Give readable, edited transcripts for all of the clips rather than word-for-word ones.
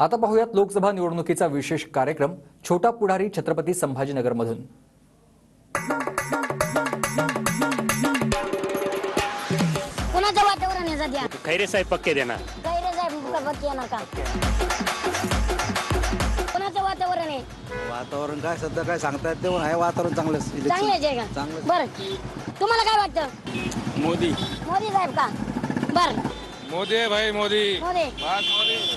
आता पाहूयात लोकसभा निवडणुकीचा विशेष कार्यक्रम छोटा पुढारी छत्रपती संभाजीनगरमधून। कोणाचं वातावरण आहे सध्या? खैरे साहेब पक्के देणार। खैरे साहेब पक्के येणार का? कोणाचं वातावरण आहे? वातावरण काय सध्या काय सांगता येत नाही, आहे वातावरण चांगलंच चांगलंच आहे का? बरं, तुम्हाला काय वाटतं? मोदी मोदी साहेब का? बरं, मोदी है भाई, मोदी मोदी। बात मोदी।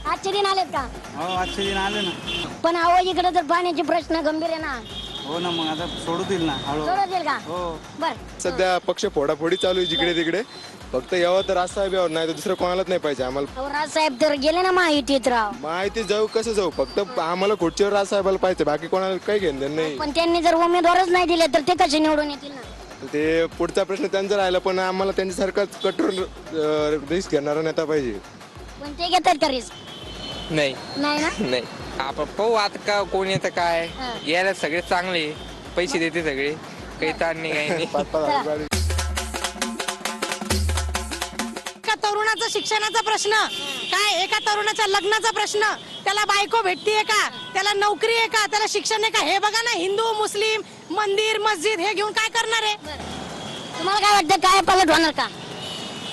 आजचे दिन आलेत का? हो आजचे दिन आले ना। पण अहो इकडे तर पाण्याचे प्रश्न गंभीर आहे ना, हो ना, मग आता सोडू देईल ना हळू। सोडत येईल का? हो बरं, सध्या पक्ष फोडाफोडी चालू आहे जिकडे तिकडे, फक्त यावं तर राजसाहेब यावं, नाही तर दुसरं कोणालाच नाही पाहिजे आम्हाला। अहो राजसाहेब तर गेले ना माहितीत राव, माहिती जाऊ कसं जाऊ, फक्त आम्हाला खुर्चीवर राजसाहेबाला पाहिजे, बाकी कोणाला काही घेणं नाही। पण त्यांनी जर उमेदवारच नाही दिले तर ते कसे निवडून येतील ना? ते पुढचा प्रश्न त्यांचा राहिला, पण आम्हाला त्यांच्यासारखाच कठोर रिस्क घेणारा नेता पाहिजे। पण ते घेतात का रिस्क? नाही नाही ना? नाही आपण पाहू आता का कोण येतं काय हा. यायला सगळे चांगले पैसे देते सगळे, काही ताण नाही काही नाही। एका तरुणाचा शिक्षणाचा प्रश्न काय, एका तरुणाच्या लग्नाचा प्रश्न, त्याला बायको भेटतीये का, त्याला नोकरी आहे का, त्याला शिक्षण आहे का, हे बघा ना। हिंदू मुस्लिम मंदिर मस्जिद हे घेऊन काय करणार आहे? तुम्हाला काय वाटतं, काय पालट होणार का?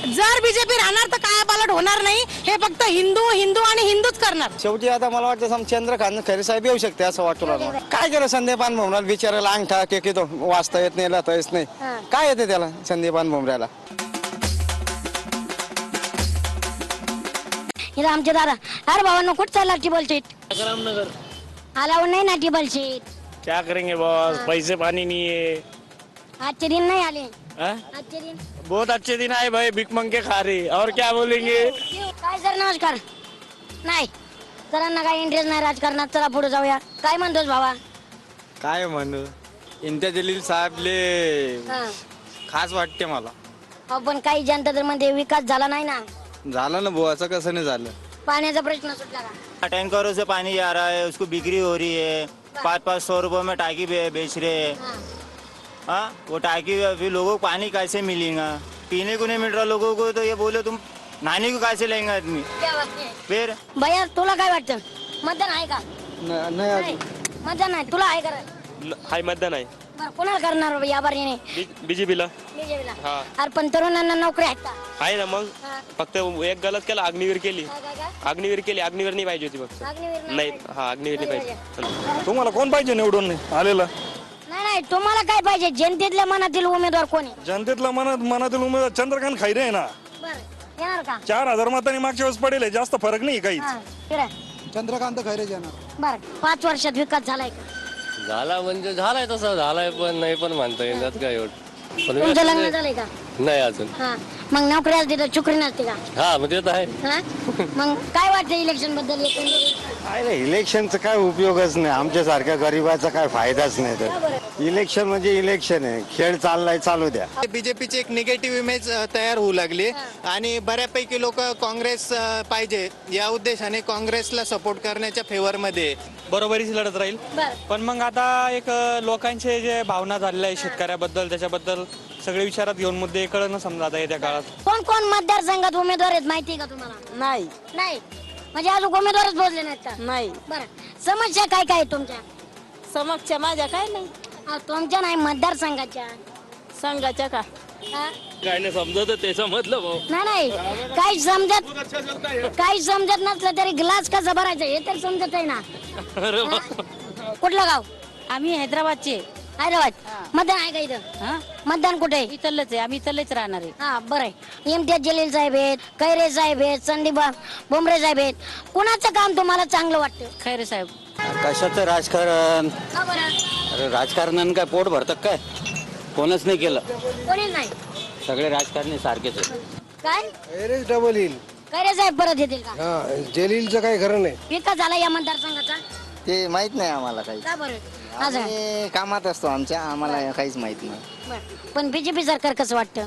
जर बीजेपी राहणार तर काय पालट होणार नाही, हे फक्त हिंदू हिंदू आणि हिंदूच करणार। शेवटी आता मला वाटतं चंद्रकांत खैरे साहेब येऊ शकते असं वाटतं मला। काय केलं संदीपान भुमराला बिचारायला अंगठा के तो वाचता येत नाही लिहिता येत नाही, काय येते त्याला संदीपान भुमऱ्याला? इथं आमचे दादा, अरे भावांनो कुठं चालला टिबल सीट? रामनगर। आलावर नाही ना टिबल सीट? क्या करेंगे बॉस, पैसे पानी नहीं है। आजचे दिन नाही आले, हाँ? आजचे दिन बहुत अच्छे दिन आए भाई, भिक मंग के खा रहे, और क्या बोलेंगे। काय सर नमस्कार। नाही सरांना काय इंटरेस्ट नाही राजकारणात, चला पुढे जाऊया। काय म्हणतोस भावा? काय म्हणू, इम्तियाज जलील साहेबले हा. खास वाटते मला। अहो, पण काही जनता तर मध्ये विकास झाला नाही ना, झालं ना भाऊ, असं कसं नाही झालं? पाण्याचा प्रश्न सुटला का? टैंकरों से पानी आ रहा है, उसको बिक्री हो रही है, 500-500 रुपए में टाकी बेच रहे हैं। हाँ। हाँ, वो टाकी भी लोगों को पानी कैसे मिलेगा? पीने को नहीं मिल रहा लोगों को, तो ये बोले तुम नहाने को कैसे लेंगे आदमी? क्या बात आहे? फिर भैया तुला काय वाटतं, मतदान आहे का? नाही मतदान नाही, तुला आहे का? हाय मतदान आहे बरं, कोणाला करणार या बारीने? बीजेपीला बीजेपीला। हा. अरे पण तरुणांना नोकरी आहेत का? आहे ना, मग हा. फक्त एक गलत केला, अग्निवीर केली, काय? अग्निवीर केली, अग्निवीर नाही पाहिजे होती फक्त। अग्निवीर नाही, पाहिजे. हा अग्निवीर नाही पाहिजे। तुम्हाला कोण पाहिजे निवडून आलेला? नाही तुम्हाला काय पाहिजे, जनतेतल्या मनातील उमेदवार कोण आहे? जनतेतला मनातील उमेदवार चंद्रकांत खैरे आहे ना। बरं, येणार का? 4000 मतांनी मागच्या वेळेस पडेल, जास्त फरक नाही काहीच। हा, फिरा. चंद्रकांत खैरे येणार। बरं, 5 वर्षात विकास झालाय का? झाला म्हणजे झालाय, तसं झालाय पण नाही पण म्हणता येणार काय एवढं पण तुमचं लग्न झालंय का? नाही अजून। हा, मग नोकरी असते तर चुकरी नसते का? हा म्हणजे तर आहे। हा? मग काय वाटतं इलेक्शन बद्दल एकंदरीत? काय नाही, इलेक्शनचा काय उपयोगच नाही, आमच्यासारख्या गरीबाचा काय फायदाच नाही। का तर बरं? इलेक्शन म्हणजे इलेक्शन आहे, खेळ चाललाय चालू द्या। बीजेपीची एक निगेटिव्ह इमेज तयार होऊ लागली आणि बऱ्यापैकी लोक काँग्रेस पाहिजे या उद्देशाने काँग्रेसला सपोर्ट करण्याच्या फेवरमध्ये बरोबरीच लढत राहील। बरं. पण मग आता एक लोकांचे जे भावना झालेल्या आहे शेतकऱ्याबद्दल, त्याच्याबद्दल सगळे विचारात घेऊन मुद्दे कळणं समजा आता येत्या काळात। कोण कोण मतदारसंघात उमेदवार आहेत माहिती का तुम्हाला? नाही नाही म्हणजे अजून उमेदवारच बोलले नाहीत का? नाही, बरं, समस्या काय काय आहेत तुमच्या? समक्ष माझ्या काय नाही, तुमच्या नाही, मतदारसंघाच्या. संघाच्या का हा? काय नाही समजत ते समजलं भाऊ। नाही काही समजत नसलं तरी ग्लास कसं भरायचं हे तर समजत आहे ना. हा? कुठलं गाव? आम्ही हैदराबादचे। हैदराबाद. मतदान आहे का इथं? मतदान कुठे आहे? इथलच आहे, आम्ही इथलेच राहणार आहे। हा बरं आहे. इम्तियाज जलील साहेब आहेत, खैरे साहेब आहेत, संदीप भुमरे साहेब आहेत, कुणाचं काम तुम्हाला चांगलं वाटतं? खैरे साहेब। कशाचं राजकारण? का बरं? अरे राजकारणानं काय पोट भरतं काय? कोणच नाही केलं, कोणीच नाही. सगळे राजकारणी सारखेच आहे। काय डबल येईल, खैरे साहेब परत येतील का? जलीलचं काही खरं नाही। विकास झाला या मतदारसंघाचा? ते माहित नाही आम्हाला काही, का बरं? असं आहे. आम्ही कामात असतो आमच्या, आम्हाला काहीच माहित नाही। बरं. पण बीजेपी सरकार कसं वाटतं?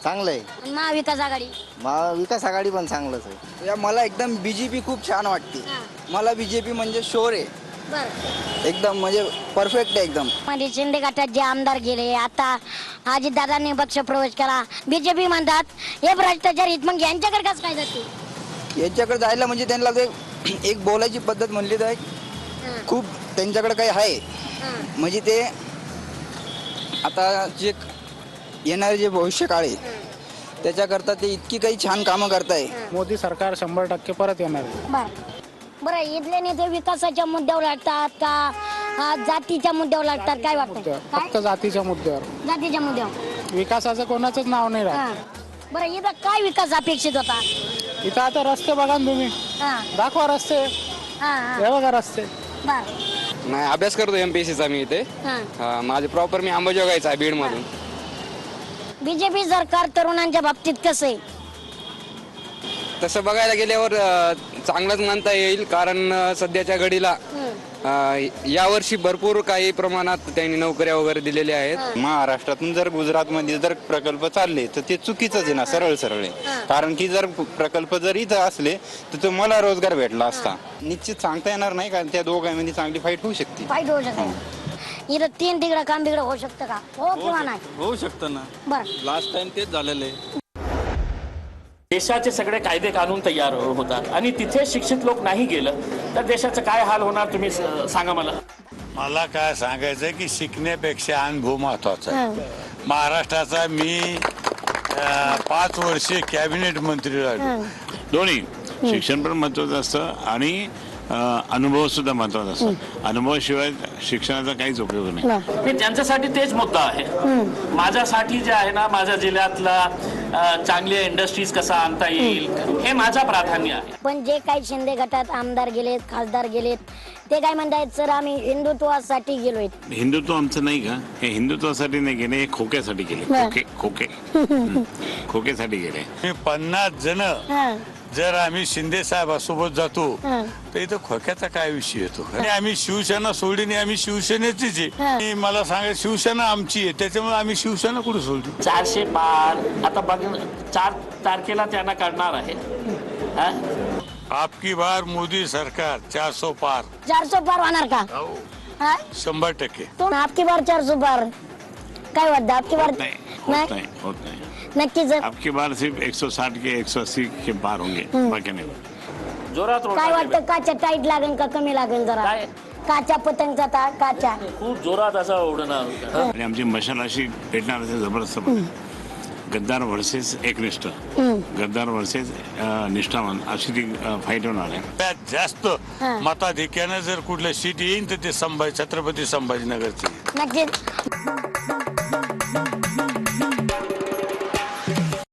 चांगलं आहे, आणि महाविकास आघाडी? महाविकास आघाडी पण चांगलंच आहे। मला एकदम बीजेपी खूप छान वाटते, हा. मला बीजेपी म्हणजे शोर आहे। एकदम म्हणजे परफेक्ट आहे एकदम. मध्ये शिंदे गटात जे आमदार गेले, आता अजितदादांनी पक्ष प्रवेश केला, बीजेपी म्हणतात हे भ्रष्टाचार आहेत, मग यांच्याकडे कसं काय जाते? यांच्याकडे जायला म्हणजे त्यांना ते एक बोलायची पद्धत म्हणली तर खूप त्यांच्याकडे काही आहे. म्हणजे ते आता जे येणारे जे भविष्य काळ आहे त्याच्याकरता ते इतकी काही छान कामं करताय. मोदी सरकार 100% परत येणार. बरं, इथले नेते विकासाच्या मुद्द्यावर लागतात का जातीच्या मुद्द्यावर लागतात, काय वाटतं? फक्त जातीच्या मुद्द्यावर, जातीच्या मुद्द्यावर. विकासाचं कोणाचंच नाव नाही राहत. हां. बरं, इथं काय विकास अपेक्षित होता? इथं आता रस्ते बघा ना तुम्ही, हां दाखवा रस्ते, हां हे बघा रस्ते. बरं. नाही, अभ्यास करतो MPSCचा मी इथे. हां. माझे प्रॉपर मी अंबाजोगाईचा आहे, बीडमधून. बीजेपी सरकार तरुणांच्या बाबतीत कसं आहे? तसं बघायला गेल्यावर चांगलंच म्हणता येईल, कारण सध्याच्या घडीला यावर्षी भरपूर काही प्रमाणात त्यांनी नोकऱ्या वगैरे दिलेल्या आहेत. महाराष्ट्रातून जर गुजरातमध्ये जर प्रकल्प चालले तर ते चुकीचंच आहे ना, सरळ आहे. कारण की जर प्रकल्प जर इथं असले तर तो मला रोजगार भेटला असता. निश्चित सांगता येणार नाही, कारण त्या दोघांमध्ये चांगली फाईट होऊ शकते. फाईट होऊ शकते. इथं 3 तिकडं काम बिघडं होऊ शकतं का? हो किंवा नाही? होऊ शकतं ना, बरं. लास्ट टाइम तेच झालेलं आहे. देशाचे सगळे कायदे कानून तयार होतात आणि तिथे शिक्षित लोक नाही गेलं तर देशाचं काय हाल होणार, तुम्ही सांगा मला. मला काय सांगायचं की शिकण्यापेक्षा अनुभव महत्वाचा आहे. महाराष्ट्राचा मी 5 वर्षे कॅबिनेट मंत्री राहिलो. दोन्ही शिक्षण पण महत्वाचं असतं आणि अनुभव सुद्धा महत्वाचा असतो. अनुभवाशिवाय शिक्षणाचा काहीच उपयोग नाही. त्यांच्यासाठी तेच मुद्दा आहे. माझ्यासाठी जे आहे ना, माझ्या जिल्ह्यातला चांगल्या इंडस्ट्रीज कसा आणता येईल हे माझा प्राधान्य आहे. पण जे काही शिंदे गटात आमदार गेलेत, खासदार गेलेत, ते काय म्हणतायत, सर आम्ही हिंदुत्वासाठी गेलोय. हिंदुत्व आमचं नाही का? हे हिंदुत्वासाठी नाही गेले, हे खोक्यासाठी गेले. खोक्यासाठी गेले. 50 जण जर आम्ही शिंदे साहेबासोबत जातो तर इथं खोक्याचा काय विषय येतो? आणि आम्ही शिवसेना सोडली नाही, आम्ही शिवसेनेचीच आहे. मला सांगा, शिवसेना आमची आहे, त्याच्यामुळे आम्ही शिवसेना कुठे सोडली? 400 पार आता बघ, 4 तारखेला त्यांना करणार आहे. आपकी बार मोदी सरकार 400 पार. 400 पार होणार का? 100%. आपकी बार 400 पार काय वाटतं? आपकी बार होत नाही. नक्कीच. आपकी बार सिर्फ 160 के 180 के पार होंगे, बाकी नाही. जोरात काय वाटतं, काच्या टाईट लागेल का कमी लागेल? जरा काय? काच्या पतंगचा काच्या खूप जोरात असा उडणार. आणि आमची मशाल अशी पेटणार असेल जबरदस्त. गद्दार व्हर्सेस एकनिष्ठ, गद्दार व्हर्सेस निष्ठावान, अशी ती फाईट होणार आहे. त्यात जास्त मताधिक्यानं जर कुठलं सीट येईन तर ते छत्रपती संभाजीनगरची. नक्कीच.